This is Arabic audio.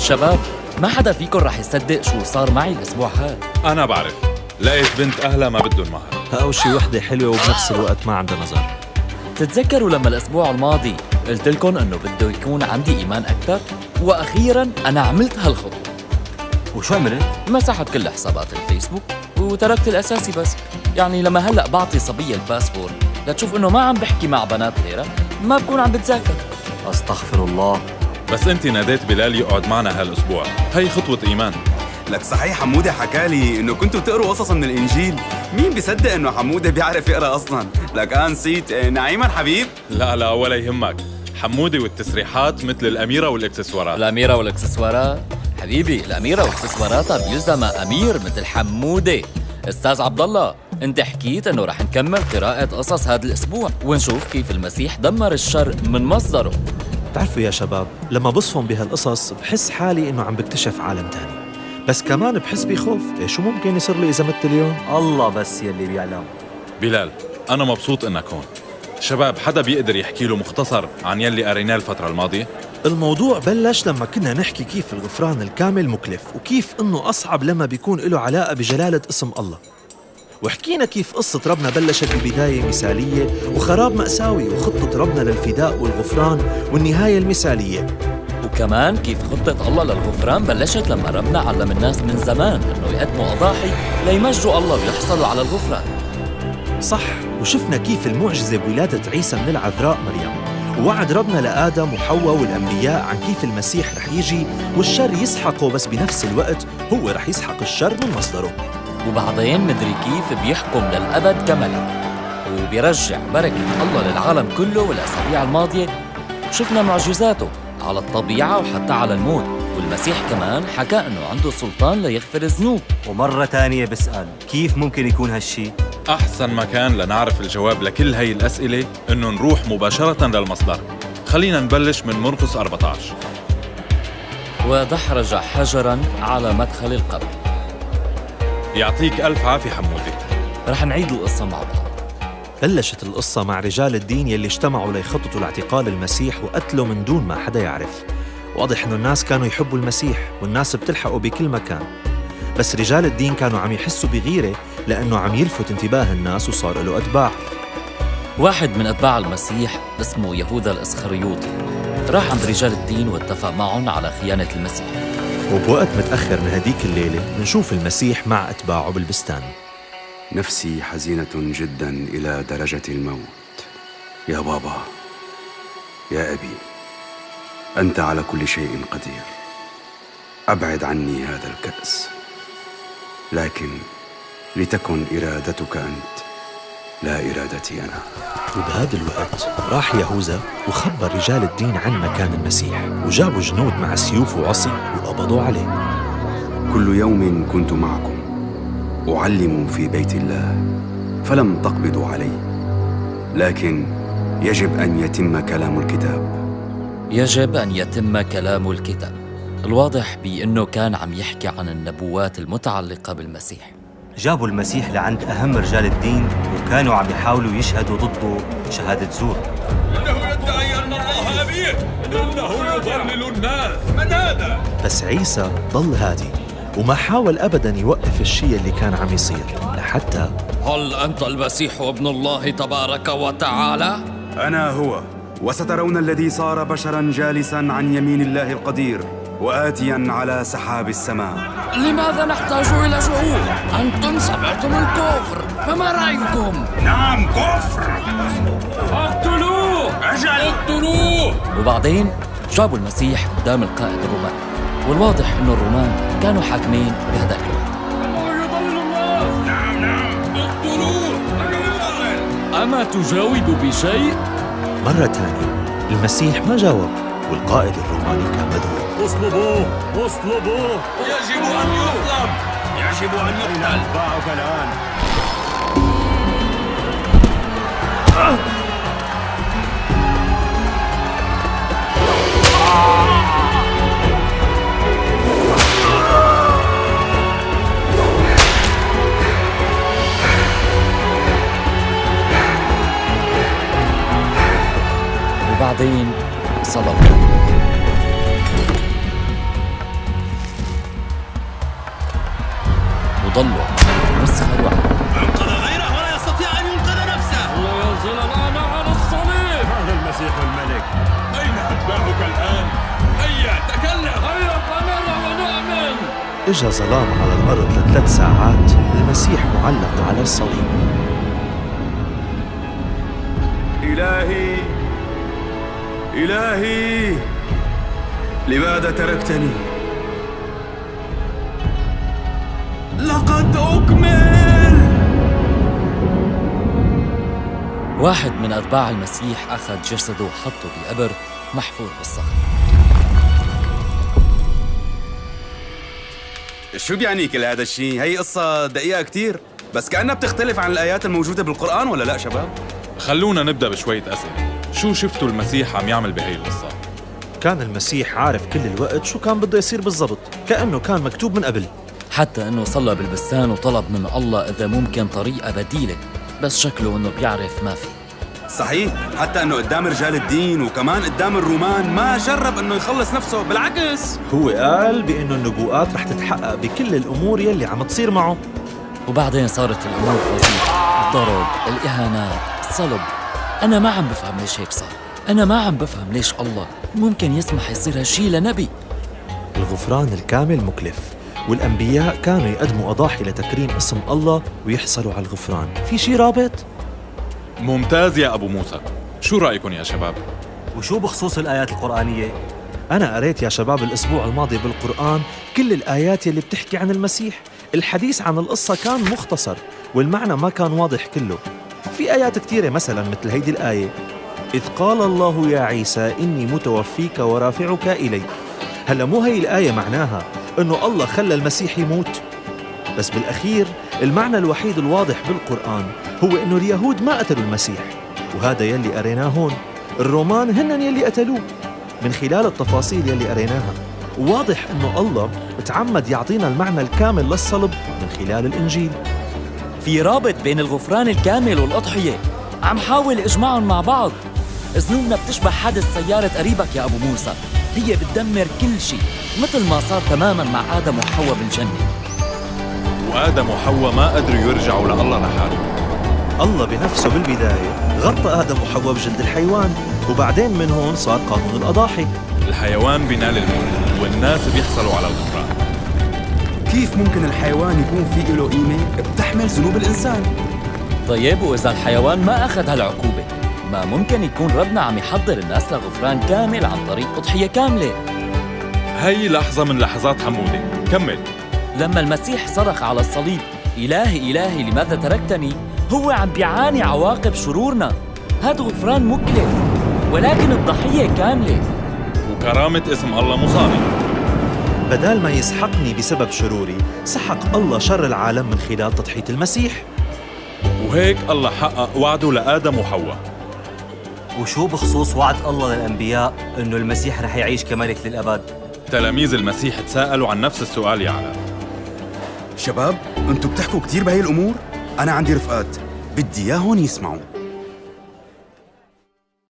شباب، ما حدا فيكم رح يصدق شو صار معي الأسبوع هاد. أنا بعرف، لقيت بنت أهلها ما بدهم مهر. أو شي وحدة حلوة وبنفس الوقت ما عندها نظر. تتذكروا لما الأسبوع الماضي قلت لكم إنه بده يكون عندي إيمان أكثر؟ وأخيراً أنا عملت هالخطوة. وشو عملت؟ مسحت كل حسابات الفيسبوك وتركت الأساسي بس. يعني لما هلأ بعطي صبية الباسبور لتشوف إنه ما عم بحكي مع بنات غيرها، ما بكون عم بتذاكر. أستغفر الله. بس أنت ناديت بلال يقعد معنا هالأسبوع، هي خطوة إيمان. لك صحيح حمودة حكالي انه كنتوا تقروا قصص من الانجيل. مين بيصدق انه حمودة بيعرف يقرا اصلا؟ لك نسيت نعيما حبيب. لا ولا يهمك، حمودي والتسريحات مثل الأميرة والإكسسوارات. الأميرة والإكسسوارات؟ حبيبي الأميرة وإكسسواراتها بيلزمها أمير مثل حمودة. أستاذ عبد الله، أنت حكيت إنه رح نكمل قراءة قصص هذا الأسبوع ونشوف كيف المسيح دمر الشر من مصدره. بتعرفوا يا شباب، لما بصفن بهالقصص بحس حالي إنه عم بكتشف عالم تاني، بس كمان بحس بخوف. شو ممكن يصير لي إذا مت اليوم؟ الله بس يلي بيعلم. بلال، أنا مبسوط إنك هون. شباب، حدا بيقدر يحكي له مختصر عن يلي قريناه الفترة الماضية؟ الموضوع بلش لما كنا نحكي كيف الغفران الكامل مكلف، وكيف إنه أصعب لما بيكون له علاقة بجلالة اسم الله. وحكينا كيف قصة ربنا بلشت ببداية مثالية وخراب مأساوي، وخطة ربنا للفداء والغفران والنهاية المثالية. وكمان كيف خطة الله للغفران بلشت لما ربنا علم الناس من زمان إنه يقدموا أضاحي ليمجدوا الله ويحصلوا على الغفران. صح، وشفنا كيف المعجزة بولادة عيسى من العذراء مريم، ووعد ربنا لآدم وحواء والأنبياء عن كيف المسيح رح يجي والشر يسحقه، بس بنفس الوقت هو رح يسحق الشر من مصدره. وبعدين مدري كيف بيحكم للأبد كملك وبيرجع بركة الله للعالم كله. والأسابيع الماضية شفنا معجزاته على الطبيعة وحتى على الموت، والمسيح كمان حكى إنه عنده سلطان ليغفر الذنوب. ومرة تانية بسأل، كيف ممكن يكون هالشي؟ أحسن مكان لنعرف الجواب لكل هاي الأسئلة إنه نروح مباشرة للمصدر. خلينا نبلش من مرقس 14. ودحرج حجراً على مدخل القبر. يعطيك ألف عافية حمودي. رح نعيد القصة مع بعض. بلشت القصة مع رجال الدين يلي اجتمعوا ليخططوا لاعتقال المسيح وقتله من دون ما حدا يعرف. واضح إنه الناس كانوا يحبوا المسيح والناس بتلحقوا بكل مكان، بس رجال الدين كانوا عم يحسوا بغيرة لأنه عم يلفت انتباه الناس وصار له أتباع. واحد من أتباع المسيح اسمه يهوذا الإسخريوطي راح عند رجال الدين واتفق معهم على خيانة المسيح. وبوقت متأخر من هديك الليلة نشوف المسيح مع أتباعه بالبستان. نفسي حزينة جدا إلى درجة الموت. يا بابا، يا أبي، أنت على كل شيء قدير. أبعد عني هذا الكأس، لكن لتكن إرادتك أنت لا إرادتي أنا. وبهذا الوقت راح يهوذا وخبر رجال الدين عن مكان المسيح، وجابوا جنود مع سيوف وعصي وقبضوا عليه. كل يوم كنت معكم أعلم في بيت الله فلم تقبضوا علي، لكن يجب أن يتم كلام الكتاب. يجب أن يتم كلام الكتاب. الواضح بأنه كان عم يحكي عن النبوات المتعلقة بالمسيح. جابوا المسيح لعند أهم رجال الدين وكانوا عم يحاولوا يشهدوا ضده شهادة زور. إنه يدعي أن الله أبيه، إنه يضلل الناس. من هذا؟ بس عيسى ضل هادي وما حاول أبداً يوقف الشيء اللي كان عم يصير. لحتى هل أنت المسيح ابن الله تبارك وتعالى؟ أنا هو، وسترون الذي صار بشراً جالساً عن يمين الله القدير وآتياً على سحاب السماء. لماذا نحتاج إلى شهود؟ أنتم سمعتم الكفر، فما رأيكم؟ نعم، كفر. اقتلوه! أجل! اقتلوه! وبعدين جابوا المسيح قدام القائد الروماني، والواضح إنه الرومان كانوا حاكمين بهداك الوقت. نعم. اقتلوه! أما تجاوب بشيء؟ مرة تانية المسيح ما جاوب، والقائد الروماني كان مذهول. اصلبوه. يجب أن يصلب، يجب أن يقتل. باعك الآن. وبعدين صلبوا. ضلوا ومسخروا عنه. أنقذ غيره ولا يستطيع أن ينقذ نفسه. لينزل الآن على الصليب. هذا المسيح الملك. أين أتباعك الآن؟ هيا تكلم. هيا فنرى ونؤمن. إجا ظلام على الأرض ل3 ساعات، المسيح معلق على الصليب. إلهي إلهي لماذا تركتني؟ لقد أكمل. واحد من أتباع المسيح أخذ جسده وحطه بقبر محفور بالصخر. شو بيعني كل هذا الشيء؟ هي قصة دقيقة كتير، بس كأنها بتختلف عن الآيات الموجودة بالقرآن، ولا لا شباب؟ خلونا نبدأ بشوية أسئلة. شو شفتوا المسيح عم يعمل بهي القصة؟ كان المسيح عارف كل الوقت شو كان بده يصير بالضبط، كأنه كان مكتوب من قبل. حتى أنه صلى بالبستان وطلب من الله إذا ممكن طريقة بديلة، بس شكله أنه بيعرف ما في. صحيح، حتى أنه قدام رجال الدين وكمان قدام الرومان ما جرب أنه يخلص نفسه، بالعكس هو قال بأنه النبوءات رح تتحقق بكل الأمور يلي عم تصير معه. وبعدين صارت الأمور فظيعة، الضرب، الإهانات، الصلب. أنا ما عم بفهم ليش هيك صار. أنا ما عم بفهم ليش الله ممكن يسمح يصير هالشي لنبي. الغفران الكامل مكلف، والأنبياء كانوا يقدموا أضاحي لتكريم اسم الله ويحصلوا على الغفران. في شي رابط؟ ممتاز يا أبو موسى. شو رأيكم يا شباب؟ وشو بخصوص الآيات القرآنية؟ أنا قريت يا شباب الأسبوع الماضي بالقرآن كل الآيات يلي بتحكي عن المسيح. الحديث عن القصة كان مختصر والمعنى ما كان واضح كله. في آيات كتيرة مثلا مثل هيدي الآية: إذ قال الله يا عيسى إني متوفيك ورافعك إلي. هلا مو هي الآية معناها إنه الله خلى المسيح يموت؟ بس بالأخير المعنى الوحيد الواضح بالقرآن هو إنه اليهود ما قتلوا المسيح، وهذا يلي قريناه هون. الرومان هنن يلي قتلوه من خلال التفاصيل يلي قريناها. وواضح إنه الله تعمد يعطينا المعنى الكامل للصلب من خلال الإنجيل. في رابط بين الغفران الكامل والأضحية، عم حاول إجمعهم مع بعض. ذنوبنا بتشبه حادث سيارة قريبك يا أبو موسى، هي بتدمر كل شيء مثل ما صار تماماً مع آدم وحواء بالجنة. وآدم وحواء ما قدروا يرجعوا لله لحالهم. الله بنفسه بالبداية غطى آدم وحواء بجلد الحيوان، وبعدين من هون صار قانون الأضاحي. الحيوان بينال الموت والناس بيحصلوا على الغفران. كيف ممكن الحيوان يكون في له قيمة بتحمل ذنوب الإنسان؟ طيب وإذا الحيوان ما أخذ هالعقوبة، ما ممكن يكون ربنا عم يحضر الناس لغفران كامل عن طريق أضحية كاملة؟ هي لحظة من لحظات حمودة. كمل. لما المسيح صرخ على الصليب إلهي إلهي لماذا تركتني، هو عم بيعاني عواقب شرورنا. هذا غفران مكلف، ولكن الضحية كاملة. وكرامة اسم الله مصابة. بدال ما يسحقني بسبب شروري، سحق الله شر العالم من خلال تضحية المسيح. وهيك الله حقق وعده لآدم وحواء. وشو بخصوص وعد الله للأنبياء إنه المسيح رح يعيش كملك للأبد؟ تلاميذ المسيح تساءلوا عن نفس السؤال يا علاء. شباب، انتوا بتحكوا كتير بهي الأمور؟ أنا عندي رفقات بدي إياهم يسمعوا.